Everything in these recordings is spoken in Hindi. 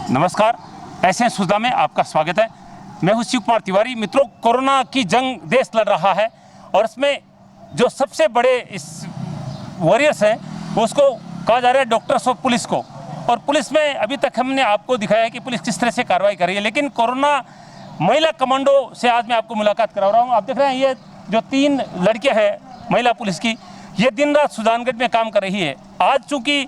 नमस्कार, ऐसे सुधा में आपका स्वागत है। मैं हूं शिव कुमार तिवारी। मित्रों, कोरोना की जंग देश लड़ रहा है और इसमें जो सबसे बड़े इस वॉरियर्स हैं वो उसको कहा जा रहा है डॉक्टर्स और पुलिस को। और पुलिस में अभी तक हमने आपको दिखाया है कि पुलिस किस तरह से कार्रवाई कर रही है, लेकिन कोरोना महिला कमांडो से आज मैं आपको मुलाकात करा रहा हूँ। आप देख रहे हैं ये जो 3 लड़कियाँ हैं महिला पुलिस की, ये दिन रात सुजानगढ़ में काम कर रही है। आज चूँकि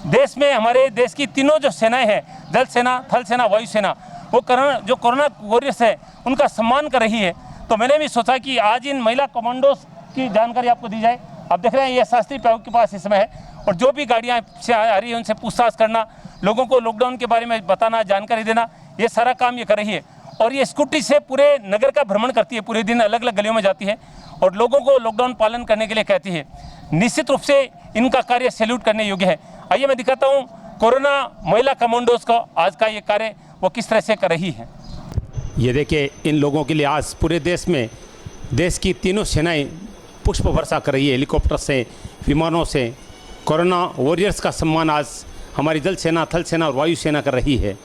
देश में हमारे देश की तीनों जो सेनाएं हैं, जल सेना, थल सेना, वायु सेना, वो कोरोना वॉरियर्स है उनका सम्मान कर रही है, तो मैंने भी सोचा कि आज इन महिला कमांडोज की जानकारी आपको दी जाए। आप देख रहे हैं ये शास्त्री प्रयोग के पास इस समय है और जो भी गाड़ियाँ से आ रही है उनसे पूछताछ करना, लोगों को लॉकडाउन के बारे में बताना, जानकारी देना, ये सारा काम ये कर रही है। और ये स्कूटी से पूरे नगर का भ्रमण करती है, पूरे दिन अलग अलग गलियों में जाती है और लोगों को लॉकडाउन पालन करने के लिए कहती है। निश्चित रूप से इनका कार्य सैल्यूट करने योग्य है। आइए मैं दिखाता हूँ कोरोना महिला कमांडोज का आज का ये कार्य वो किस तरह से कर रही है। ये देखिए, इन लोगों के लिए आज पूरे देश में देश की तीनों सेनाएं पुष्प वर्षा कर रही है, हेलीकॉप्टर से, विमानों से। कोरोना वॉरियर्स का सम्मान आज हमारी जल सेना, थल सेना और वायु सेना कर रही है।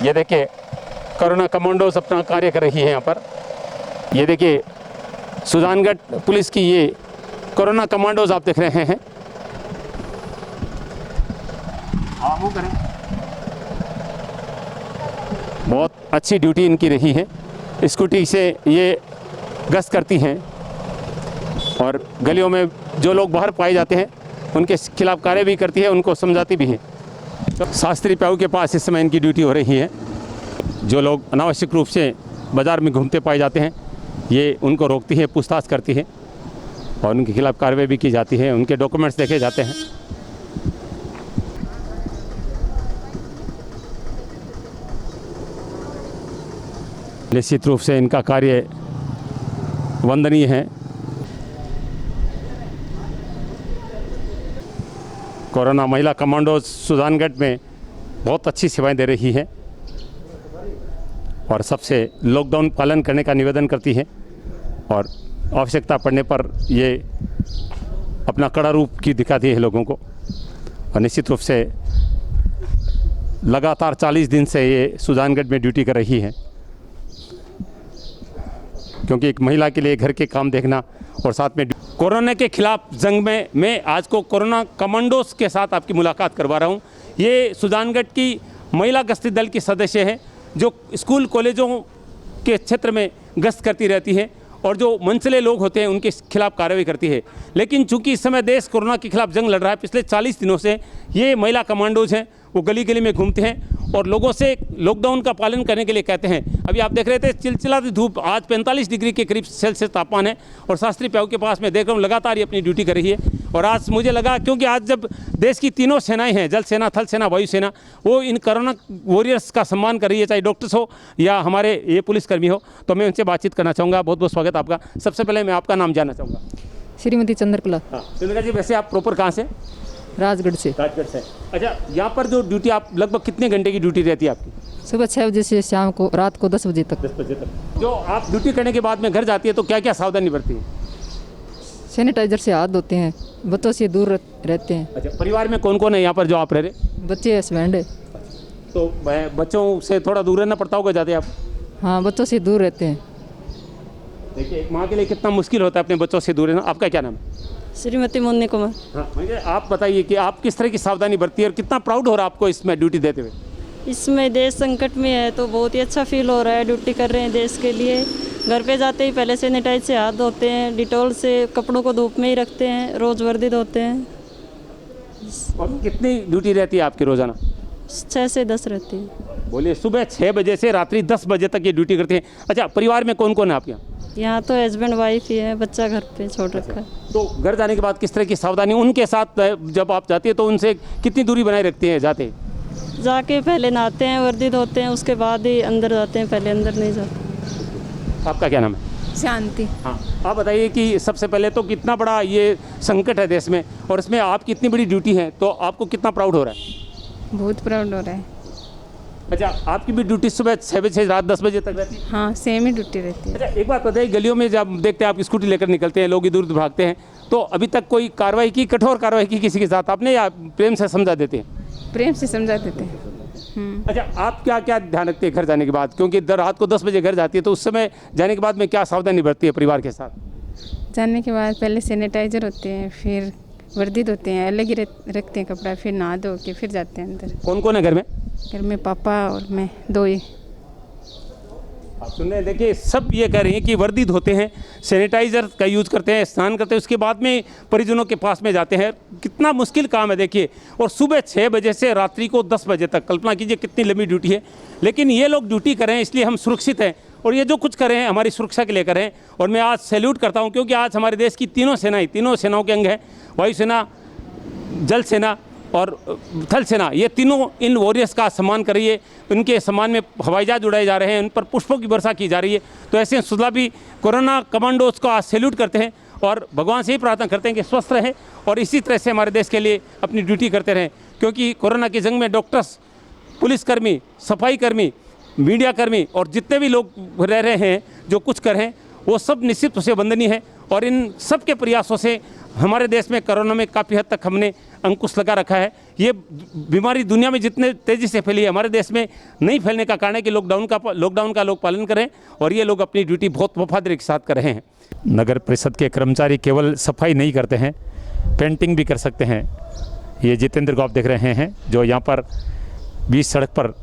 ये देखिए कोरोना कमांडोज अपना कार्य कर रही है यहाँ पर। ये देखिए सुजानगढ़ पुलिस की ये कोरोना कमांडोज आप देख रहे हैं। वो करें, बहुत अच्छी ड्यूटी इनकी रही है। स्कूटी से ये गश्त करती हैं और गलियों में जो लोग बाहर पाए जाते हैं उनके खिलाफ कार्य भी करती है, उनको समझाती भी है। शास्त्री प्याऊ के पास इस समय इनकी ड्यूटी हो रही है। जो लोग अनावश्यक रूप से बाज़ार में घूमते पाए जाते हैं ये उनको रोकती है, पूछताछ करती है और उनके खिलाफ कार्रवाई भी की जाती है, उनके डॉक्यूमेंट्स देखे जाते हैं। निश्चित रूप से इनका कार्य वंदनीय है। कोरोना महिला कमांडोज सुजानगढ़ में बहुत अच्छी सेवाएं दे रही है और सबसे लॉकडाउन पालन करने का निवेदन करती है और आवश्यकता पड़ने पर ये अपना कड़ा रूप की दिखाती है लोगों को। और निश्चित रूप से लगातार 40 दिन से ये सुजानगढ़ में ड्यूटी कर रही है, क्योंकि एक महिला के लिए घर के काम देखना और साथ में कोरोना के खिलाफ जंग में मैं आज को कोरोना कमांडोज के साथ आपकी मुलाकात करवा रहा हूँ। ये सुजानगढ़ की महिला गश्ती दल की सदस्य है जो स्कूल कॉलेजों के क्षेत्र में गश्त करती रहती है और जो मनचले लोग होते हैं उनके खिलाफ कार्रवाई करती है। लेकिन चूंकि इस समय देश कोरोना के खिलाफ जंग लड़ रहा है, पिछले 40 दिनों से ये महिला कमांडोज हैं वो गली गली में घूमते हैं और लोगों से लॉकडाउन का पालन करने के लिए कहते हैं। अभी आप देख रहे थे चिलचिलाती धूप, आज 45 डिग्री के करीब सेल्सियस तापमान है और शास्त्री प्याऊ के पास मैं देख रहा हूँ लगातार ये अपनी ड्यूटी कर रही है। और आज मुझे लगा, क्योंकि आज जब देश की तीनों सेनाएं हैं, जल सेना, थल सेना, वायु सेना, वो इन कोरोना वॉरियर्स का सम्मान कर रही है, चाहे डॉक्टर्स हो या हमारे ये पुलिसकर्मी हो, तो मैं उनसे बातचीत करना चाहूँगा। बहुत बहुत स्वागत आपका। सबसे पहले मैं आपका नाम जानना चाहूँगा। श्रीमती चंद्रकला। हाँ चंद्रकला जी, वैसे आप प्रॉपर कहाँ से? राजगढ़ से। राजगढ़ से। अच्छा, यहाँ पर जो ड्यूटी आप लगभग कितने घंटे की ड्यूटी रहती है आपकी? सुबह 6 बजे से शाम को, रात को 10 बजे तक। 10 बजे तक। जो आप ड्यूटी करने के बाद में घर जाती है तो क्या क्या सावधानी बरती है? सैनिटाइजर से हाथ धोते हैं, बच्चों से दूर रहते हैं। अच्छा, परिवार में कौन कौन है यहाँ पर जो आप रह रहे? बच्चे, हस्बैंड है। तो बच्चों से थोड़ा दूर रहना पड़ता होगा जाते आप? हाँ, बच्चों से दूर रहते हैं। देखिए, एक माँ के लिए कितना मुश्किल होता है अपने बच्चों से दूर रहना। आपका क्या नाम है? श्रीमती मोनी कुमार। हाँ, मुझे आप बताइए कि आप किस तरह की सावधानी बरती है और कितना प्राउड हो रहा है आपको इसमें ड्यूटी देते हुए? इसमें देश संकट में है तो बहुत ही अच्छा फील हो रहा है। ड्यूटी कर रहे हैं देश के लिए। घर पे जाते ही पहले सैनिटाइज से हाथ धोते हैं, डिटॉल से कपड़ों को धूप में ही रखते हैं, रोज़ वर्दी धोते हैं। और कितनी ड्यूटी रहती है आपकी रोज़ाना? 6 से 10 रहती है। बोलिए, सुबह 6 बजे से रात्रि 10 बजे तक ये ड्यूटी करते हैं। अच्छा, परिवार में कौन कौन है आपके यहाँ? यहाँ तो हस्बैंड वाइफ ही है, बच्चा घर पे छोड़ रखा है। तो घर जाने के बाद किस तरह की सावधानी उनके साथ जब आप जाती है तो उनसे कितनी दूरी बनाए रखती है जाते? जाके पहले नहाते हैं, वर्दी धोते हैं, उसके बाद ही अंदर जाते हैं, पहले अंदर नहीं जाते। आपका क्या नाम है? शांति। हाँ, आप बताइए कि सबसे पहले तो कितना बड़ा ये संकट है देश में और इसमें आपकी इतनी बड़ी ड्यूटी है, तो आपको कितना प्राउड हो रहा है? बहुत प्राउड हो रहा है। अच्छा, आपकी भी ड्यूटी सुबह 6 बजे से रात 10 बजे तक रहती है? हाँ सेम ही ड्यूटी रहती है। अच्छा, एक बात बताइए, गलियों में जब देखते हैं आप स्कूटी लेकर निकलते हैं, लोग इधर उधर भागते हैं, तो अभी तक कोई कार्रवाई की, कठोर कार्रवाई की किसी के साथ आपने, या प्रेम से समझा देते हैं? प्रेम से समझा देते हैं। अच्छा, आप क्या क्या ध्यान रखते हैं घर जाने के बाद, क्योंकि रात को 10 बजे घर जाती है, तो उस समय जाने के बाद में क्या सावधानी बरतती है परिवार के साथ? जाने के बाद पहले सैनिटाइजर होते हैं, फिर वर्दी धोते हैं, अलग ही रखते हैं कपड़ा, फिर नहा धो के फिर जाते हैं अंदर। कौन कौन है घर में? घर में पापा और मैं, दो ही। आप सुन रहे हैं, देखिए सब ये कह रहे हैं कि वर्दी धोते हैं, सैनिटाइजर का यूज़ करते हैं, स्नान करते हैं, उसके बाद में परिजनों के पास में जाते हैं। कितना मुश्किल काम है देखिए, और सुबह 6 बजे से रात्रि को 10 बजे तक, कल्पना कीजिए कितनी लंबी ड्यूटी है। लेकिन ये लोग ड्यूटी कर रहे हैं, इसलिए हम सुरक्षित हैं, और ये जो कुछ कर रहे हैं हमारी सुरक्षा के लिए कर रहे हैं। और मैं आज सैल्यूट करता हूँ, क्योंकि आज हमारे देश की तीनों सेनाओं के अंग हैं, वायुसेना, जल सेना और थल सेना, ये तीनों इन वॉरियर्स का सम्मान कर रही है। उनके सम्मान में हवाई जहाज उड़ाए जा रहे हैं, उन पर पुष्पों की वर्षा की जा रही है। तो ऐसे सुधा भी कोरोना कमांडोज को आज सैल्यूट करते हैं, और भगवान से ही प्रार्थना करते हैं कि स्वस्थ रहें और इसी तरह से हमारे देश के लिए अपनी ड्यूटी करते रहें। क्योंकि कोरोना की जंग में डॉक्टर्स, पुलिसकर्मी, सफाई कर्मी, मीडिया कर्मी और जितने भी लोग रह रहे हैं, जो कुछ कर रहे हैं, वो सब निश्चित रूप से वंदनीय है। और इन सब के प्रयासों से हमारे देश में कोरोना में काफ़ी हद तक हमने अंकुश लगा रखा है। ये बीमारी दुनिया में जितने तेज़ी से फैली है, हमारे देश में नहीं फैलने का कारण है कि लॉकडाउन का लोग पालन करें, और ये लोग अपनी ड्यूटी बहुत वफादारी के साथ कर रहे हैं। नगर परिषद के कर्मचारी केवल सफाई नहीं करते हैं, पेंटिंग भी कर सकते हैं। ये जितेंद्र को आप देख रहे हैं, जो यहाँ पर बीच सड़क पर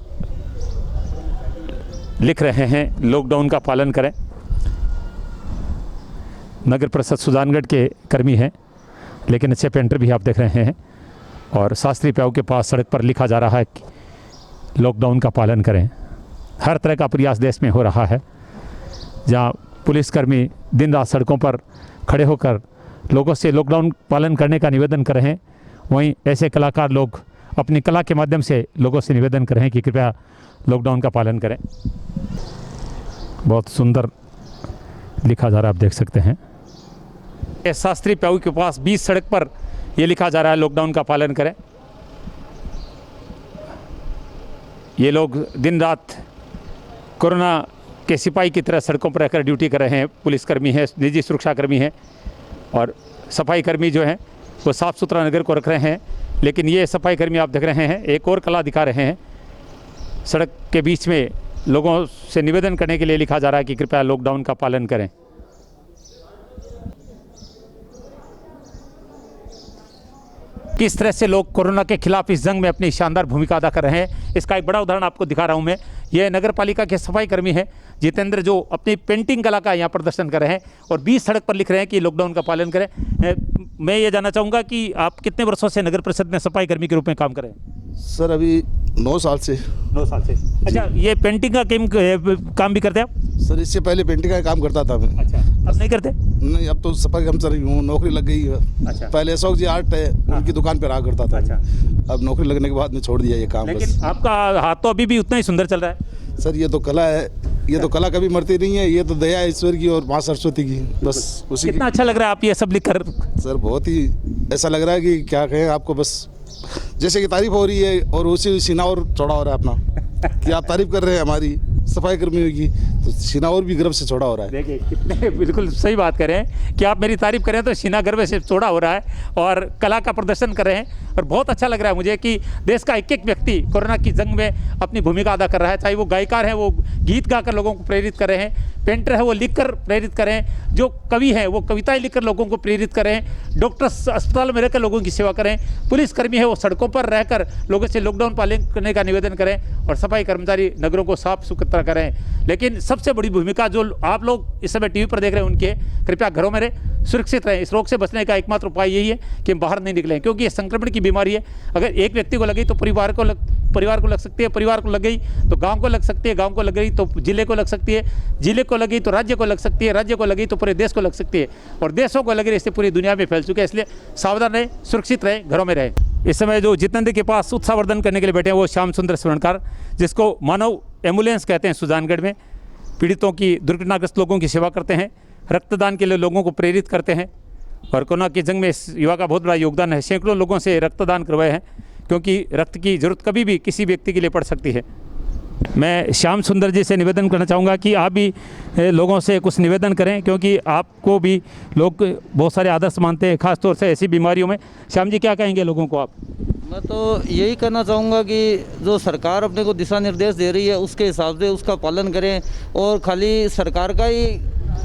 लिख रहे हैं लॉकडाउन का पालन करें। नगर परिषद सुजानगढ़ के कर्मी हैं, लेकिन अच्छे पेंटर भी आप देख रहे हैं। और शास्त्री प्याऊ के पास सड़क पर लिखा जा रहा है कि लॉकडाउन का पालन करें। हर तरह का प्रयास देश में हो रहा है, जहां पुलिसकर्मी दिन रात सड़कों पर खड़े होकर लोगों से लॉकडाउन पालन करने का निवेदन कर रहे हैं, वहीं ऐसे कलाकार लोग अपनी कला के माध्यम से लोगों से निवेदन कर रहे हैं कि कृपया लॉकडाउन का पालन करें। बहुत सुंदर लिखा जा रहा है, आप देख सकते हैं। शास्त्री प्याऊ के पास बीच सड़क पर यह लिखा जा रहा है लॉकडाउन का पालन करें। ये लोग दिन रात कोरोना के सिपाही की तरह सड़कों पर रहकर ड्यूटी कर रहे हैं। पुलिसकर्मी हैं, निजी सुरक्षाकर्मी हैं, और सफाई कर्मी जो हैं वो साफ़ सुथरा नगर को रख रहे हैं। लेकिन ये सफाई कर्मी आप देख रहे हैं, एक और कला दिखा रहे हैं। सड़क के बीच में लोगों से निवेदन करने के लिए लिखा जा रहा है कि कृपया लॉकडाउन का पालन करें। किस तरह से लोग कोरोना के खिलाफ इस जंग में अपनी शानदार भूमिका अदा कर रहे हैं, इसका एक बड़ा उदाहरण आपको दिखा रहा हूं मैं। ये नगर पालिका के सफाई कर्मी हैं जितेंद्र, जो अपनी पेंटिंग कला का यहाँ प्रदर्शन कर रहे हैं और बीच सड़क पर लिख रहे हैं कि लॉकडाउन का पालन करें। मैं ये जानना चाहूँगा कि आप कितने वर्षों से नगर परिषद में सफाई कर्मी के रूप में काम कर रहे हैं? सर अभी 9 साल से। 9 साल से। अच्छा, ये पेंटिंग का काम भी करते हैं आप? सर इससे पहले पेंटिंग का काम करता था मैं। अच्छा, अब नहीं करते? नहीं, अब तो सफाई कर्मचारी हूँ, नौकरी लग गई है। अच्छा। पहले अशोक जी आर्ट है, उनकी दुकान पर रहा करता था। अच्छा। अब नौकरी लगने के बाद में छोड़ दिया ये काम। लेकिन आपका हाथ तो अभी भी उतना ही सुंदर चल रहा है। सर ये तो कला है, ये तो कला कभी मरती नहीं है, ये तो दया है ईश्वर की और माँ सरस्वती की, बस उसी कितना अच्छा लग रहा है आप ये सब लिख कर। सर बहुत ही ऐसा लग रहा है कि क्या कहें आपको, बस जैसे कि तारीफ हो रही है और उसी सीना और चौड़ा हो रहा है अपना कि आप तारीफ कर रहे हैं हमारी सफाई कर्मियों की, तो सीना और भी गर्व से चौड़ा हो रहा है। देखिए कितने बिल्कुल सही बात कर रहे हैं कि आप मेरी तारीफ करें तो सीना गर्व से चौड़ा हो रहा है और कला का प्रदर्शन कर रहे हैं। और बहुत अच्छा लग रहा है मुझे कि देश का एक एक व्यक्ति कोरोना की जंग में अपनी भूमिका अदा कर रहा है। चाहे वो गायकार है, वो गीत गाकर लोगों को प्रेरित कर रहे हैं, पेंटर है वो लिखकर प्रेरित कर रहे हैं, जो कवि हैं वो कविताएं लिखकर लोगों को प्रेरित कर रहे हैं, डॉक्टर्स अस्पताल में रहकर लोगों की सेवा करें, पुलिसकर्मी है वो सड़कों पर रहकर लोगों से लॉकडाउन पालन करने का निवेदन करें, और सफाई कर्मचारी नगरों को साफ सुथरा करें। लेकिन सबसे बड़ी भूमिका जो आप लोग इस समय टीवी पर देख रहे हैं उनकी है, कृपया घरों में रहें, सुरक्षित रहें। इस रोग से बचने का एकमात्र उपाय यही है कि हम बाहर नहीं निकलें, क्योंकि ये संक्रमण की बीमारी है। अगर एक व्यक्ति को लगी तो परिवार को लग सकती है, परिवार को लग गई तो गांव को लग सकती है, गांव को लग गई तो जिले को लग सकती है, जिले को लगी तो राज्य को लग सकती है, राज्य को लगी तो पूरे देश को लग सकती है, और देशों को लग रही इससे पूरी दुनिया में फैल चुके हैं। इसलिए सावधान रहें, सुरक्षित रहें, घरों में रहें। इस समय जो जितेंद्र के पास उत्साहवर्धन करने के लिए बैठे हैं वो श्याम सुंदर स्वर्णकार, जिसको मानव एम्बुलेंस कहते हैं। सुजानगढ़ में पीड़ितों की, दुर्घटनाग्रस्त लोगों की सेवा करते हैं, रक्तदान के लिए लोगों को प्रेरित करते हैं, और कोरोना की जंग में इस युवा का बहुत बड़ा योगदान है। सैकड़ों लोगों से रक्तदान करवाए हैं, क्योंकि रक्त की जरूरत कभी भी किसी व्यक्ति के लिए पड़ सकती है। मैं श्याम सुंदर जी से निवेदन करना चाहूँगा कि आप भी लोगों से कुछ निवेदन करें, क्योंकि आपको भी लोग बहुत सारे आदर्श मानते हैं, खासतौर से ऐसी बीमारियों में। श्याम जी, क्या कहेंगे लोगों को आप? मैं तो यही कहना चाहूँगा कि जो सरकार अपने को दिशा निर्देश दे रही है उसके हिसाब से उसका पालन करें, और खाली सरकार का ही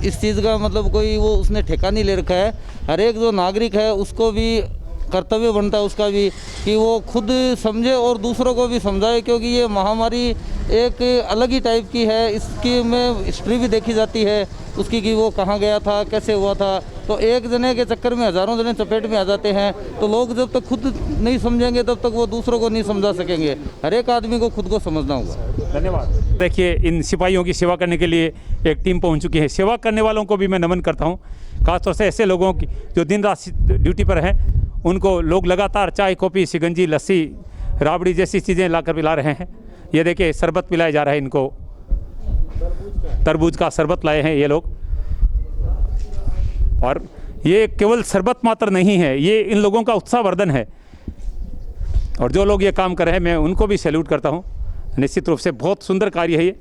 इस चीज़ का मतलब कोई वो उसने ठेका नहीं ले रखा है। हर एक जो नागरिक है उसको भी कर्तव्य बनता है उसका भी कि वो खुद समझे और दूसरों को भी समझाए, क्योंकि ये महामारी एक अलग ही टाइप की है। इसकी में हिस्ट्री भी देखी जाती है उसकी कि वो कहाँ गया था, कैसे हुआ था। तो एक जने के चक्कर में हज़ारों जने चपेट में आ जाते हैं। तो लोग जब तक खुद नहीं समझेंगे तब तक वो दूसरों को नहीं समझा सकेंगे। हर एक आदमी को खुद को समझना होगा। धन्यवाद। देखिए, इन सिपाहियों की सेवा करने के लिए एक टीम पहुंच चुकी है। सेवा करने वालों को भी मैं नमन करता हूं, खासतौर से ऐसे लोगों की जो दिन रात ड्यूटी पर हैं। उनको लोग लगातार चाय, कॉफ़ी, शिकंजी, लस्सी, राबड़ी जैसी चीज़ें लाकर पिला रहे हैं। ये देखिए, शरबत पिलाया जा रहा है इनको, तरबूज का शरबत लाए हैं ये लोग। और ये केवल शरबत मात्र नहीं है, ये इन लोगों का उत्साहवर्धन है। और जो लोग ये काम कर रहे हैं, मैं उनको भी सैल्यूट करता हूँ। निश्चित रूप से बहुत सुंदर कार्य है ये।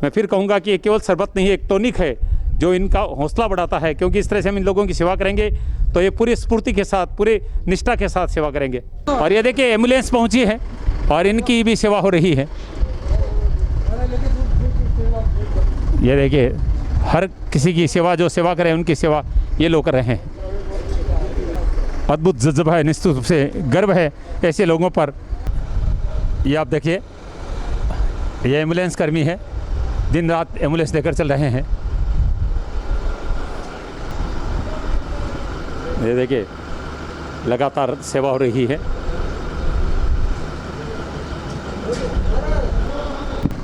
मैं फिर कहूँगा कि ये केवल शरबत नहीं है, एक टॉनिक है जो इनका हौसला बढ़ाता है, क्योंकि इस तरह से हम इन लोगों की सेवा करेंगे तो ये पूरी स्फूर्ति के साथ, पूरे निष्ठा के साथ सेवा करेंगे। और ये देखिए, एम्बुलेंस पहुंची है और इनकी भी सेवा हो रही है। ये देखिए, हर किसी की सेवा, जो सेवा करे उनकी सेवा ये लोग कर रहे हैं। अद्भुत जज्बा है, निश्चित रूप से गर्व है ऐसे लोगों पर। ये आप देखिए, ये एम्बुलेंस कर्मी है, दिन रात एम्बुलेंस लेकर चल रहे हैं। ये देखिए, लगातार सेवा हो रही है।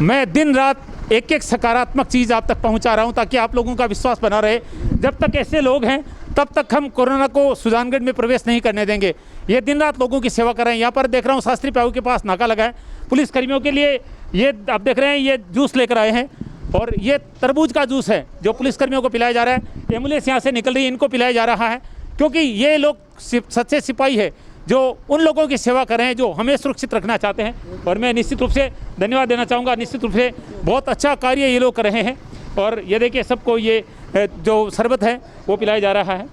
मैं दिन रात एक एक सकारात्मक चीज़ आप तक पहुंचा रहा हूं, ताकि आप लोगों का विश्वास बना रहे। जब तक ऐसे लोग हैं तब तक हम कोरोना को सुजानगढ़ में प्रवेश नहीं करने देंगे। ये दिन रात लोगों की सेवा कर रहे हैं। यहाँ पर देख रहा हूँ, शास्त्री पाऊ के पास नाका लगा है। पुलिस कर्मियों के लिए ये आप देख रहे हैं, ये जूस लेकर आए हैं, और ये तरबूज का जूस है जो पुलिस कर्मियों को पिलाया जा रहा है। एम्बुलेंस यहाँ से निकल रही है, इनको पिलाया जा रहा है, क्योंकि ये लोग सच्चे सिपाही है जो उन लोगों की सेवा कर रहे हैं जो हमें सुरक्षित रखना चाहते हैं। और मैं निश्चित रूप से धन्यवाद देना चाहूँगा। निश्चित रूप से बहुत अच्छा कार्य ये लोग कर रहे हैं। और ये देखिए, सबको ये जो शरबत है वो पिलाया जा रहा है।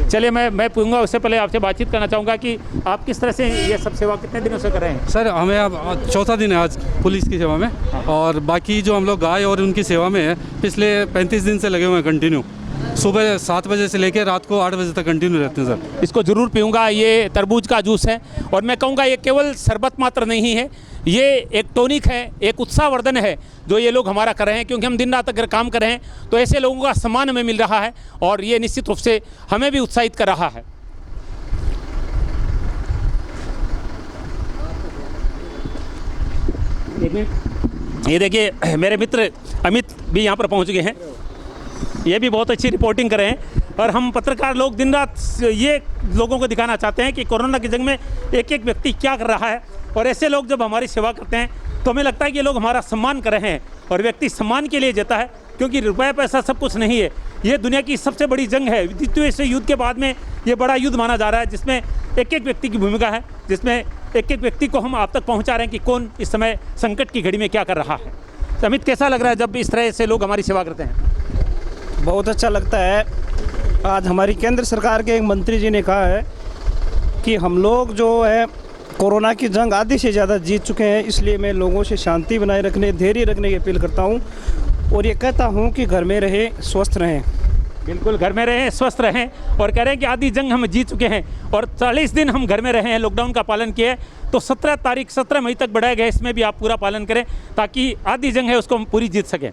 चलिए, मैं पूछूंगा, उससे पहले आपसे बातचीत करना चाहूँगा कि आप किस तरह से ये सब सेवा कितने दिनों से कर रहे हैं? सर, हमें अब चौथा दिन है आज पुलिस की सेवा में, और बाकी जो हम लोग गाय और उनकी सेवा में है पिछले 35 दिन से लगे हुए हैं कंटिन्यू। सुबह 7 बजे से लेकर रात को 8 बजे तक कंटिन्यू रहते हैं सर। इसको ज़रूर पीऊँगा। ये तरबूज का जूस है, और मैं कहूँगा ये केवल शरबत मात्र नहीं है, ये एक टॉनिक है, एक उत्साहवर्धन है जो ये लोग हमारा कर रहे हैं। क्योंकि हम दिन रात अगर काम कर रहे हैं तो ऐसे लोगों का सम्मान हमें मिल रहा है, और ये निश्चित रूप से हमें भी उत्साहित कर रहा है। ये देखिए, मेरे मित्र अमित भी यहाँ पर पहुँच गए हैं। ये भी बहुत अच्छी रिपोर्टिंग कर रहे हैं। और हम पत्रकार लोग दिन रात ये लोगों को दिखाना चाहते हैं कि कोरोना की जंग में एक एक व्यक्ति क्या कर रहा है। और ऐसे लोग जब हमारी सेवा करते हैं तो हमें लगता है कि ये लोग हमारा सम्मान कर रहे हैं, और व्यक्ति सम्मान के लिए जीता है, क्योंकि रुपये पैसा सब कुछ नहीं है। ये दुनिया की सबसे बड़ी जंग है। द्वितीय विश्व युद्ध के बाद में ये बड़ा युद्ध माना जा रहा है, जिसमें एक एक व्यक्ति की भूमिका है, जिसमें एक एक व्यक्ति को हम आप तक पहुँचा रहे हैं कि कौन इस समय संकट की घड़ी में क्या कर रहा है। तो अमित, कैसा लग रहा है जब इस तरह से लोग हमारी सेवा करते हैं? बहुत अच्छा लगता है। आज हमारी केंद्र सरकार के एक मंत्री जी ने कहा है कि हम लोग जो है कोरोना की जंग आधी से ज़्यादा जीत चुके हैं, इसलिए मैं लोगों से शांति बनाए रखने, धैर्य रखने की अपील करता हूं, और ये कहता हूं कि घर में रहें, स्वस्थ रहें। बिल्कुल, घर में रहें, स्वस्थ रहें। और कह रहे हैं कि आधी जंग हम जीत चुके हैं, और 40 दिन हम घर में रहे हैं, लॉकडाउन का पालन किया है। तो 17 मई तक बढ़ाया गया, इसमें भी आप पूरा पालन करें, ताकि आधी जंग है उसको हम पूरी जीत सकें।